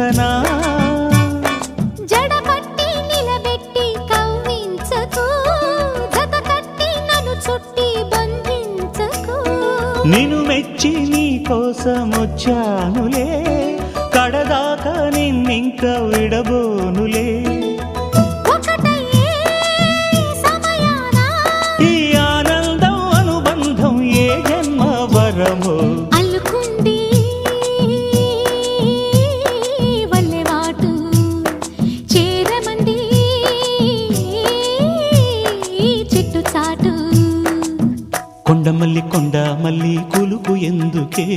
కవ్వించనా జడపట్టి నిలబెట్టి కవ్వించకు జత కట్టి నన్ను చుట్టి బంధించకు నిన్ను మెచ్చి నీ కోసం వచ్చానులే కడదాకా నిన్నింక విడబోనులే ఒకటయ్యే సమయాన ఈ ఆనందం అనుబంధం ఏ జన్మ వరమో అల్లుకుంది వల్లెవాటు చేరమంది చెట్టు చాటు కొండ మల్లి కులుకు ఎందుకే